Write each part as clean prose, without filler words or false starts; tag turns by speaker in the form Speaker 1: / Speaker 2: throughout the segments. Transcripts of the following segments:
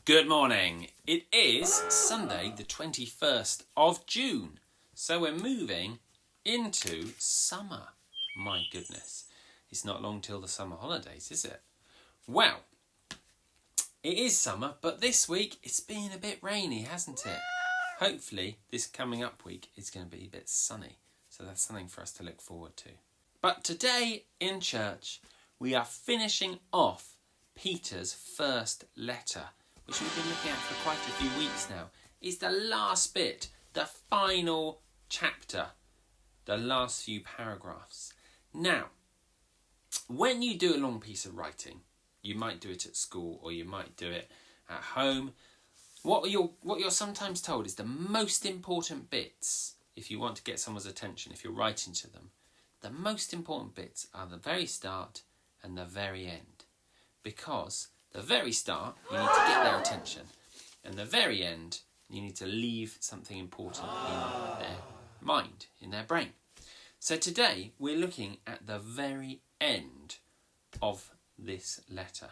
Speaker 1: Good morning. It is Sunday the 21st of June. So we're moving into summer. My goodness. It's not long till the summer holidays, is it? Well, it is summer, but this week it's been a bit rainy, hasn't it? Hopefully this coming up week is going to be a bit sunny. So that's something for us to look forward to. But today in church, we are finishing off Peter's first letter, which we've been looking at for quite a few weeks now. It's the last bit, the final chapter, the last few paragraphs. Now, when you do a long piece of writing, you might do it at school or you might do it at home. What you're sometimes told is the most important bits, if you want to get someone's attention, if you're writing to them, the most important bits are the very start and the very end. Because the very start, you need to get their attention. And the very end, you need to leave something important in their mind, in their brain. So today, we're looking at the very end of this letter.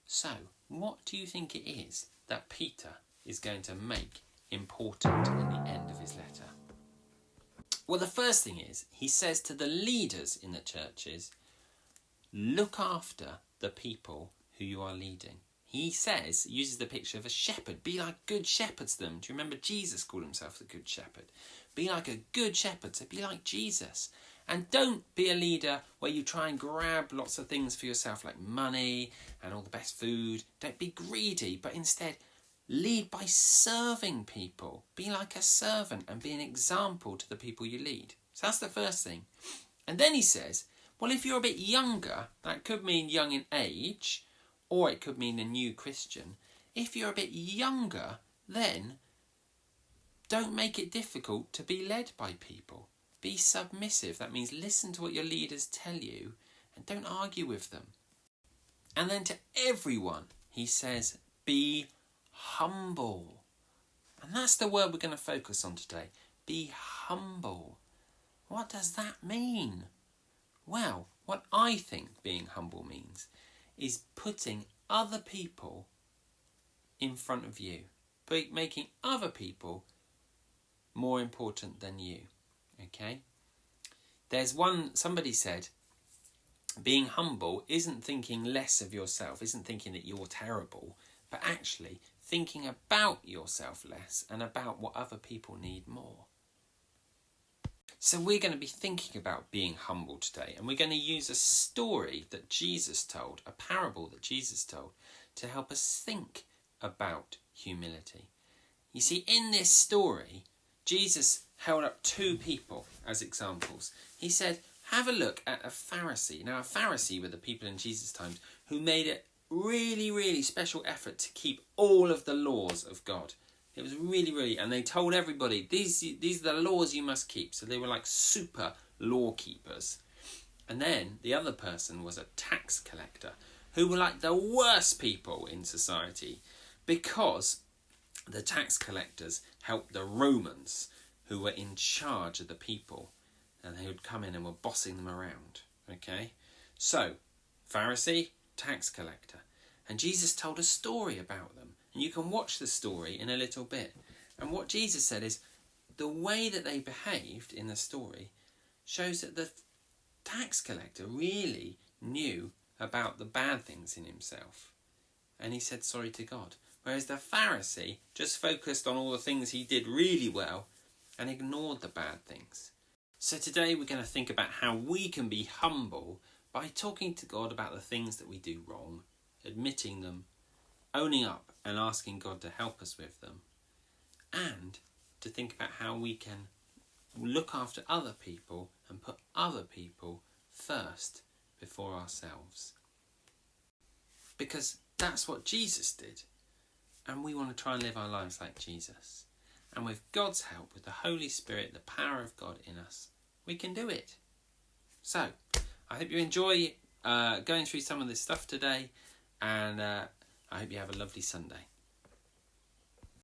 Speaker 1: So, what do you think it is that Peter is going to make important in the end of his letter? Well, the first thing is, he says to the leaders in the churches, look after the people who you are leading. He uses the picture of a shepherd. Be like good shepherds to them. Do you remember Jesus called himself the good shepherd? Be like a good shepherd, so be like Jesus. And don't be a leader where you try and grab lots of things for yourself, like money and all the best food. Don't be greedy, but instead lead by serving people. Be like a servant and be an example to the people you lead. So that's the first thing. And then he says, well, if you're a bit younger, that could mean young in age, or it could mean a new Christian. If you're a bit younger, then don't make it difficult to be led by people. Be submissive. That means listen to what your leaders tell you and don't argue with them. And then to everyone, he says, be humble. And that's the word we're going to focus on today. Be humble. What does that mean? Well, what I think being humble means is putting other people in front of you, making other people more important than you, okay? Somebody said, being humble isn't thinking less of yourself, isn't thinking that you're terrible, but actually thinking about yourself less and about what other people need more. So we're going to be thinking about being humble today, and we're going to use a story that Jesus told, a parable that Jesus told, to help us think about humility. You see, in this story, Jesus held up two people as examples. He said, have a look at a Pharisee. Now, a Pharisee were the people in Jesus' times who made a really, really special effort to keep all of the laws of God. It was really, and they told everybody, these are the laws you must keep. So they were like super law keepers. And then the other person was a tax collector, who were like the worst people in society, because the tax collectors helped the Romans, who were in charge of the people, and they would come in and were bossing them around. Okay? So, Pharisee, tax collector. And Jesus told a story about them. And you can watch the story in a little bit. And what Jesus said is, the way that they behaved in the story shows that the tax collector really knew about the bad things in himself. And he said sorry to God. Whereas the Pharisee just focused on all the things he did really well and ignored the bad things. So today we're going to think about how we can be humble by talking to God about the things that we do wrong, admitting them, owning up and asking God to help us with them, and to think about how we can look after other people and put other people first before ourselves. Because that's what Jesus did, and we want to try and live our lives like Jesus. And with God's help, with the Holy Spirit, the power of God in us, we can do it. So, I hope you enjoy going through some of this stuff today, and I hope you have a lovely Sunday.